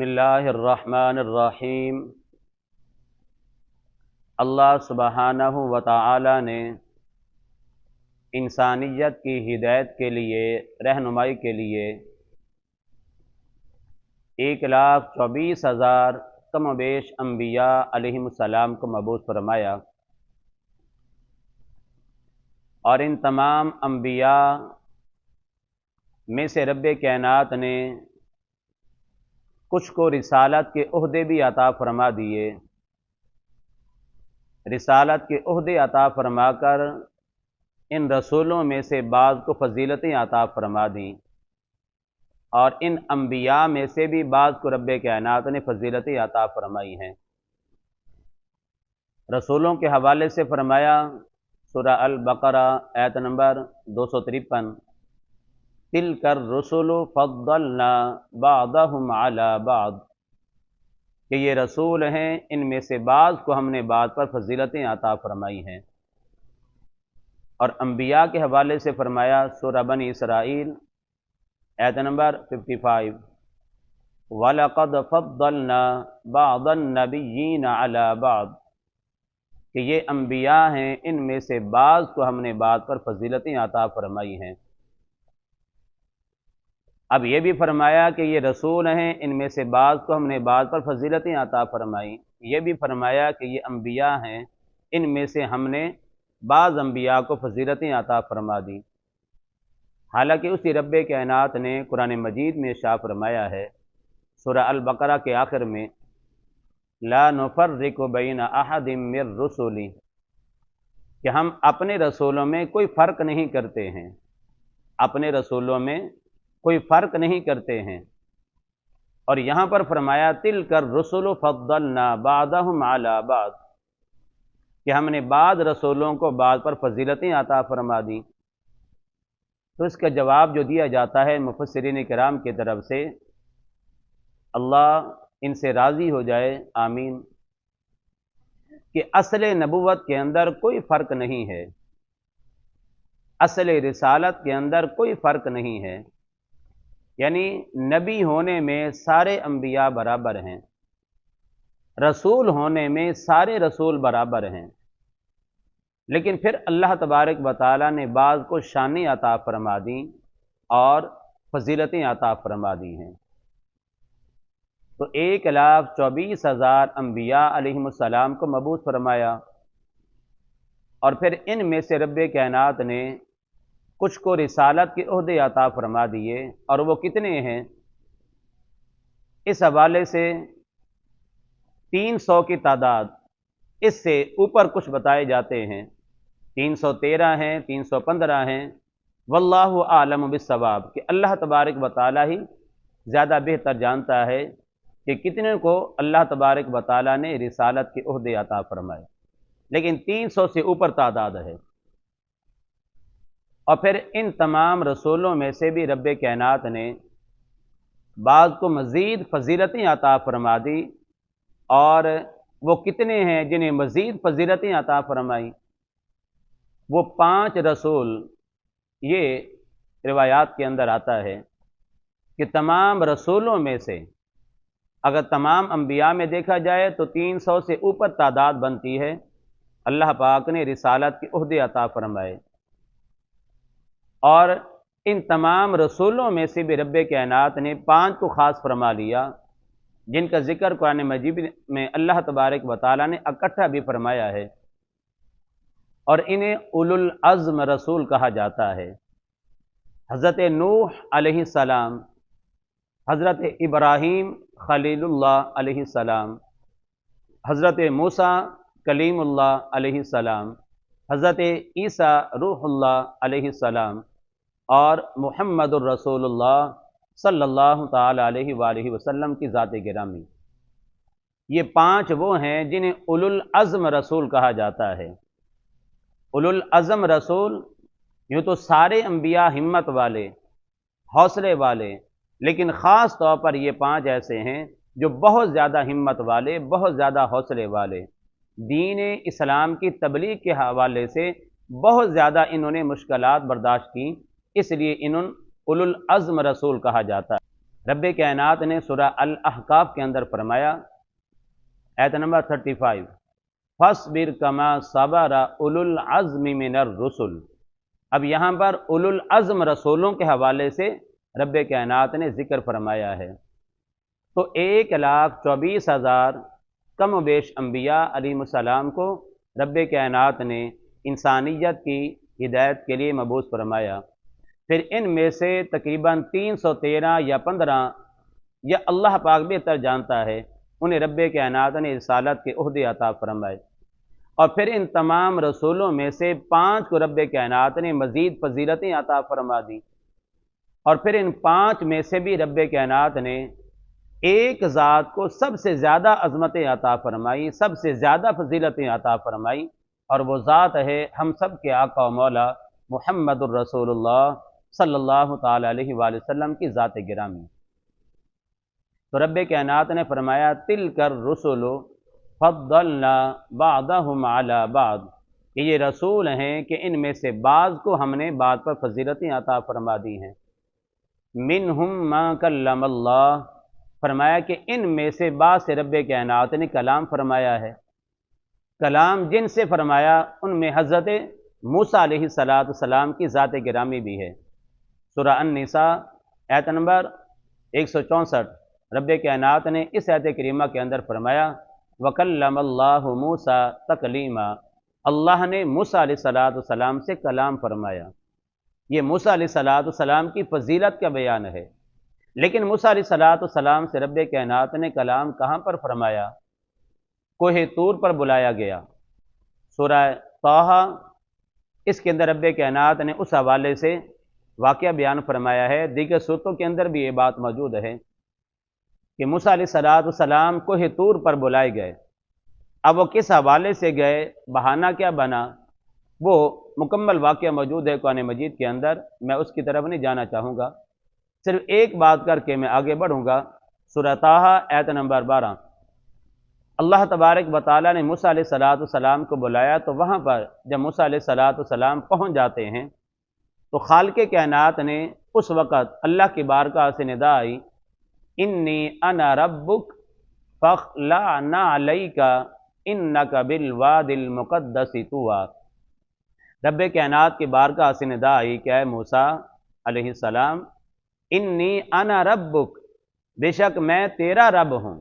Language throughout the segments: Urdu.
بسم اللہ الرحمن الرحیم۔ اللہ سبحانہ و تعالی نے انسانیت کی ہدایت کے لیے، رہنمائی کے لیے 1,24,000 کم و بیش انبیاء علیہم السلام کو مبعوث فرمایا، اور ان تمام انبیاء میں سے رب کائنات نے کچھ کو رسالت کے عہدے بھی عطا فرما دیے۔ رسالت کے عہدے عطا فرما کر ان رسولوں میں سے بعض کو فضیلتیں عطا فرما دیں، اور ان انبیاء میں سے بھی بعض کو رب کائنات نے فضیلتیں عطا فرمائی ہیں۔ رسولوں کے حوالے سے فرمایا، سورہ البقرہ آیت نمبر 253، تِلْکَ الرُّسُلُ فَضَّلْنَا بَعْضَهُمْ عَلَى بَعْضٍ، کہ یہ رسول ہیں، ان میں سے بعض کو ہم نے بعض پر فضیلتیں عطا فرمائی ہیں۔ اور انبیاء کے حوالے سے فرمایا، سورہ بنی اسرائیل آیت نمبر 55، وَلَقَدْ فَضَّلْنَا بَعْضَ النَّبِيِّينَ عَلَى بَعْضٍ، کہ یہ انبیاء ہیں، ان میں سے بعض کو ہم نے بعض پر فضیلتیں عطا فرمائی ہیں۔ اب یہ بھی فرمایا کہ یہ رسول ہیں، ان میں سے بعض کو ہم نے بعض پر فضیلتیں عطا فرمائی، یہ بھی فرمایا کہ یہ انبیاء ہیں، ان میں سے ہم نے بعض انبیاء کو فضیلتیں عطا فرما دی۔ حالانکہ اسی رب کائنات نے قرآن مجید میں ارشاد فرمایا ہے، سورہ البقرہ کے آخر میں، لا نفرق بین احد من رسلی، کہ ہم اپنے رسولوں میں کوئی فرق نہیں کرتے ہیں، اپنے رسولوں میں کوئی فرق نہیں کرتے ہیں۔ اور یہاں پر فرمایا، تِلْکَ الرُّسُلُ فَضَّلْنَا بَعْضَهُمْ عَلَى بَعْضٍ، کہ ہم نے بعض رسولوں کو بعض پر فضیلتیں عطا فرما دیں۔ تو اس کا جواب جو دیا جاتا ہے مفسرین کرام کی طرف سے، اللہ ان سے راضی ہو جائے، آمین، کہ اصل نبوت کے اندر کوئی فرق نہیں ہے، اصل رسالت کے اندر کوئی فرق نہیں ہے، یعنی نبی ہونے میں سارے انبیاء برابر ہیں، رسول ہونے میں سارے رسول برابر ہیں، لیکن پھر اللہ تبارک و تعالیٰ نے بعض کو شانیں عطا فرما دیں اور فضیلتیں عطا فرما دی ہیں۔ تو 1,24,000 انبیاء علیہم السلام کو مبعوث فرمایا، اور پھر ان میں سے رب کائنات نے کچھ کو رسالت کے عہدے عطا فرما دیے، اور وہ کتنے ہیں؟ اس حوالے سے 300 کی تعداد، اس سے اوپر کچھ بتائے جاتے ہیں، 313 ہیں، 315 ہیں، واللہ اعلم بالصواب، کہ اللہ تبارک و تعالیٰ ہی زیادہ بہتر جانتا ہے کہ کتنے کو اللہ تبارک و تعالیٰ نے رسالت کے عہدے عطا فرمائے، لیکن 300 سے اوپر تعداد ہے۔ اور پھر ان تمام رسولوں میں سے بھی رب کائنات نے بعض کو مزید فضیلتیں عطا فرما دی، اور وہ کتنے ہیں جنہیں مزید فضیلتیں عطا فرمائی؟ وہ 5 رسول۔ یہ روایات کے اندر آتا ہے کہ تمام رسولوں میں سے اگر تمام انبیاء میں دیکھا جائے تو 300 سے اوپر تعداد بنتی ہے، اللہ پاک نے رسالت کے عہدے عطا فرمائے۔ اور ان تمام رسولوں میں سے بھی رب کائنات نے 5 کو خاص فرما لیا، جن کا ذکر قرآن مجید میں اللہ تبارک و تعالیٰ نے اکٹھا بھی فرمایا ہے، اور انہیں اولو العزم رسول کہا جاتا ہے۔ حضرت نوح علیہ السلام، حضرت ابراہیم خلیل اللہ علیہ السلام، حضرت موسیٰ کلیم اللہ علیہ السلام، حضرت عیسیٰ روح اللہ علیہ السلام، اور محمد الرسول اللہ صلی اللہ تعالی علیہ وآلہ وسلم کی ذات گرامی۔ یہ 5 وہ ہیں جنہیں اولو العزم رسول کہا جاتا ہے۔ اولو العزم رسول، یوں تو سارے انبیاء ہمت والے، حوصلے والے، لیکن خاص طور پر یہ 5 ایسے ہیں جو بہت زیادہ ہمت والے، بہت زیادہ حوصلے والے، دین اسلام کی تبلیغ کے حوالے سے بہت زیادہ انہوں نے مشکلات برداشت کی، اس لیے انہوں اولو العزم رسول کہا جاتا ہے۔ رب کائنات نے سورہ الاحقاف کے اندر فرمایا، آیت نمبر 35، فَاصْبِرْ كَمَا صَبَرَ أُولُو الْعَزْمِ مِنَ الرُّسُلِ۔ اب یہاں پر اولو العزم رسولوں کے حوالے سے رب کائنات نے ذکر فرمایا ہے۔ تو 1,24,000 کم و بیش انبیاء علیہ السلام کو رب کائنات نے انسانیت کی ہدایت کے لیے مبعوث فرمایا۔ پھر ان میں سے تقریباً 313 یا 15 یا اللہ پاک بہتر جانتا ہے، انہیں رب کائنات نے رسالت کے عہدے عطا فرمائے، اور پھر ان تمام رسولوں میں سے 5 کو رب کائنات نے مزید فضیلتیں عطا فرما دی، اور پھر ان 5 میں سے بھی رب کائنات نے ایک ذات کو سب سے زیادہ عظمتیں عطا فرمائی، سب سے زیادہ فضیلتیں عطا فرمائی، اور وہ ذات ہے ہم سب کے آقا و مولا محمد الرسول اللہ صلی اللہ تعالی علیہ وآلہ وسلم کی ذات گرامی۔ تو رب کائنات نے فرمایا، تِلْكَ الرُّسُلُ فَضَّلْنَا بَعْضَهُمْ عَلَى بَعْضٍ، کہ یہ رسول ہیں کہ ان میں سے بعض کو ہم نے بعض پر فضیلتیں عطا فرما دی ہیں۔ مِنْهُمْ مَا كَلَّمَ اللَّهُ، فرمایا کہ ان میں سے بعض سے رب کائنات نے کلام فرمایا ہے۔ کلام جن سے فرمایا ان میں حضرت موسیٰ علیہ السلام کی ذات گرامی بھی ہے۔ سورہ النساء آیت نمبر 164، رب کائنات نے اس آیت کریمہ کے اندر فرمایا، وَكَلَّمَ اللَّهُ مُوسَىٰ تَكْلِيمًا، اللہ نے موسیٰ علیہ السلام سے کلام فرمایا۔ یہ موسیٰ علیہ السلام کی فضیلت کا بیان ہے، لیکن موسیٰ علیہ السلام سے رب کائنات نے کلام کہاں پر فرمایا؟ کوہ طور پر بلایا گیا۔ سورہ طٰہٰ اس کے اندر رب کائنات نے اس حوالے سے واقعہ بیان فرمایا ہے، دیگر صورتوں کے اندر بھی یہ بات موجود ہے کہ موسیٰ علیہ السلام کوہ طور پر بلائے گئے۔ اب وہ کس حوالے سے گئے، بہانہ کیا بنا، وہ مکمل واقعہ موجود ہے قرآن مجید کے اندر، میں اس کی طرف نہیں جانا چاہوں گا، صرف ایک بات کر کے میں آگے بڑھوں گا۔ سورہ طٰہٰ آیت نمبر 12، اللہ تبارک و تعالیٰ نے موسیٰ علیہ السلام کو بلایا، تو وہاں پر جب موسیٰ علیہ السلام پہنچ جاتے ہیں تو خالق کائنات نے اس وقت اللہ کی بارگاہ سے ندا آئی، انی انا ربک فاخلع علیک انک بالوادی المقدس طویٰ۔ رب کائنات کی بارگاہ سے ندا آئی کہ اے موسیٰ علیہ السلام، انی انا ربک، بے شک میں تیرا رب ہوں،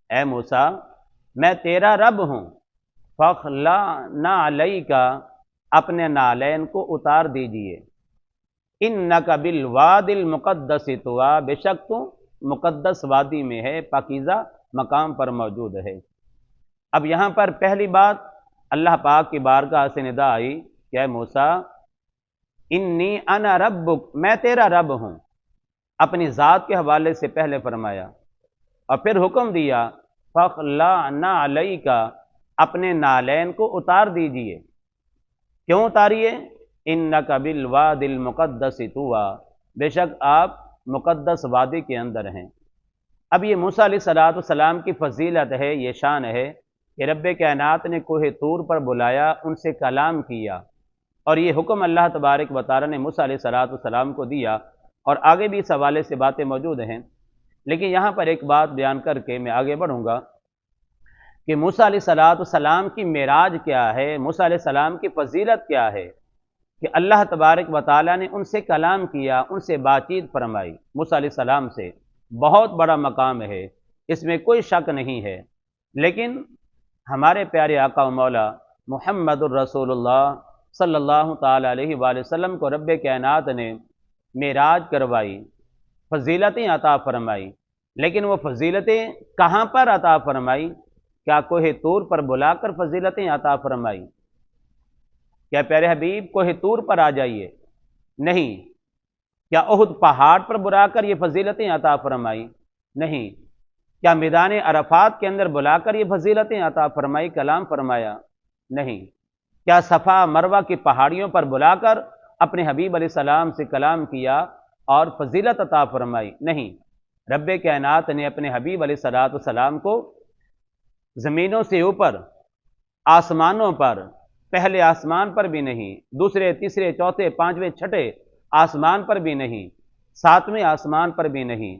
اے موسیٰ میں تیرا رب ہوں، فاخلع علیک، اپنے نالین کو اتار دیجئے، انک بالوادی المقدس طویٰ، بے شک تو مقدس وادی میں ہے، پاکیزہ مقام پر موجود ہے۔ اب یہاں پر پہلی بات اللہ پاک کی بارگاہ سے ندا آئی کہ اے موسیٰ انی انا ربک، میں تیرا رب ہوں، اپنی ذات کے حوالے سے پہلے فرمایا، اور پھر حکم دیا فاخلع علیک، اپنے نالین کو اتار دیجئے۔ کیوں اتاریے؟ انک بالوادی المقدس طویٰ، بے شک آپ مقدس وادی کے اندر ہیں۔ اب یہ موسیٰ علیہ السلام کی فضیلت ہے، یہ شان ہے کہ رب کائنات نے کوہ طور پر بلایا، ان سے کلام کیا، اور یہ حکم اللہ تبارک و تعالیٰ نے موسیٰ علیہ السلام کو دیا، اور آگے بھی اس حوالے سے باتیں موجود ہیں، لیکن یہاں پر ایک بات بیان کر کے میں آگے بڑھوں گا کہ موسیٰ علیہ السلام کی معراج کیا ہے، موسیٰ علیہ السلام کی فضیلت کیا ہے کہ اللہ تبارک و تعالیٰ نے ان سے کلام کیا، ان سے بات چیت فرمائی۔ موسیٰ علیہ السلام سے بہت بڑا مقام ہے، اس میں کوئی شک نہیں ہے، لیکن ہمارے پیارے آقا و مولا محمد الرسول اللہ صلی اللہ تعالی علیہ وآلہ وسلم کو رب کائنات نے معراج کروائی، فضیلتیں عطا فرمائی، لیکن وہ فضیلتیں کہاں پر عطا فرمائی؟ کیا کوہ طور پر بلا کر فضیلتیں عطا فرمائی؟ کیا پیارے حبیب کوہ طور پر آ جائیے؟ نہیں۔ کیا احد پہاڑ پر بلا کر یہ فضیلتیں عطا فرمائی؟ نہیں۔ کیا میدان عرفات کے اندر بلا کر یہ فضیلتیں عطا فرمائی، کلام فرمایا؟ نہیں۔ کیا صفا مروہ کی پہاڑیوں پر بلا کر اپنے حبیب علیہ السلام سے کلام کیا اور فضیلت عطا فرمائی؟ نہیں۔ رب کائنات نے اپنے حبیب علیہ السلام کو زمینوں سے اوپر، آسمانوں پر، پہلے آسمان پر بھی نہیں، دوسرے تیسرے چوتھے پانچویں چھٹے آسمان پر بھی نہیں، ساتویں آسمان پر بھی نہیں،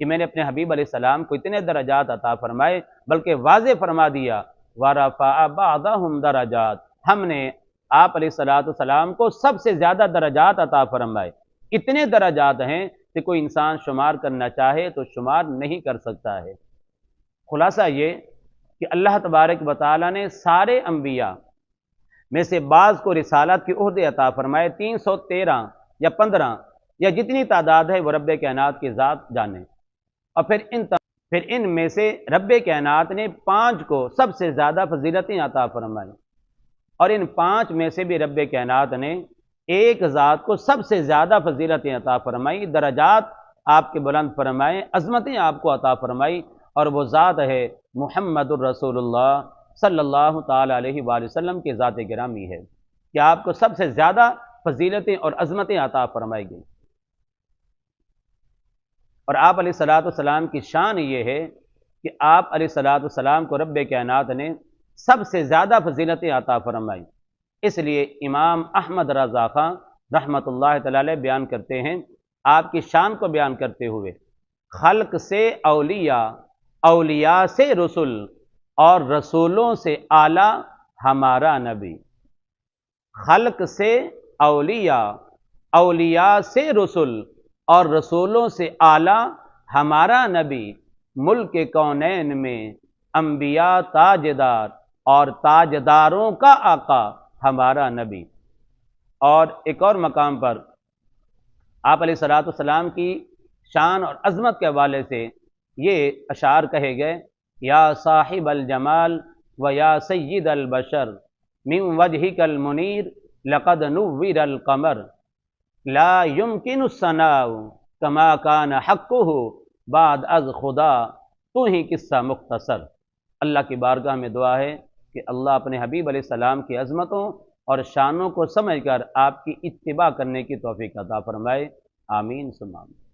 کہ میں نے اپنے حبیب علیہ السلام کو اتنے درجات عطا فرمائے، بلکہ واضح فرما دیا وَرَفَعَ بَعْضَهُمْ درجات، ہم نے آپ علیہ السلام کو سب سے زیادہ درجات عطا فرمائے۔ اتنے درجات ہیں کہ کوئی انسان شمار کرنا چاہے تو شمار نہیں کر سکتا ہے۔ خلاصہ یہ کہ اللہ تبارک و تعالیٰ نے سارے انبیاء میں سے بعض کو رسالت کے عہدے عطا فرمائے، 313 یا 15 یا جتنی تعداد ہے وہ رب کائنات کی ذات جانے، اور پھر ان میں سے رب کائنات نے 5 کو سب سے زیادہ فضیلتیں عطا فرمائیں، اور ان 5 میں سے بھی رب کائنات نے ایک ذات کو سب سے زیادہ فضیلتیں عطا فرمائی، درجات آپ کے بلند فرمائے، عظمتیں آپ کو عطا فرمائی، اور وہ ذات ہے محمد الرسول اللہ صلی اللہ تعالی علیہ وآلہ وسلم کی ذات گرامی ہے کہ آپ کو سب سے زیادہ فضیلتیں اور عظمتیں عطا فرمائی گئی۔ اور آپ علیہ الصلوۃ والسلام کی شان یہ ہے کہ آپ علیہ الصلوۃ والسلام کو رب کائنات نے سب سے زیادہ فضیلتیں عطا فرمائی۔ اس لیے امام احمد رضا خان رحمۃ اللہ تعالی علیہ بیان کرتے ہیں، آپ کی شان کو بیان کرتے ہوئے، خلق سے اولیاء، اولیاء سے رسول، اور رسولوں سے اعلیٰ ہمارا نبی۔ خلق سے اولیاء، اولیاء سے رسول، اور رسولوں سے اعلیٰ ہمارا نبی، ملک کونین میں انبیاء تاجدار، اور تاجداروں کا آقا ہمارا نبی۔ اور ایک اور مقام پر آپ علیہ الصلوۃ والسلام کی شان اور عظمت کے حوالے سے یہ اشعار کہے گئے، یا صاحب الجمال و یا سید البشر من وجہک المنیر لقد نور القمر لا يمکن الثناء کما کان حقہ بعد از خدا تو ہی قصہ مختصر۔ اللہ کی بارگاہ میں دعا ہے کہ اللہ اپنے حبیب علیہ السلام کی عظمتوں اور شانوں کو سمجھ کر آپ کی اتباع کرنے کی توفیق عطا فرمائے، آمین ثم آمین۔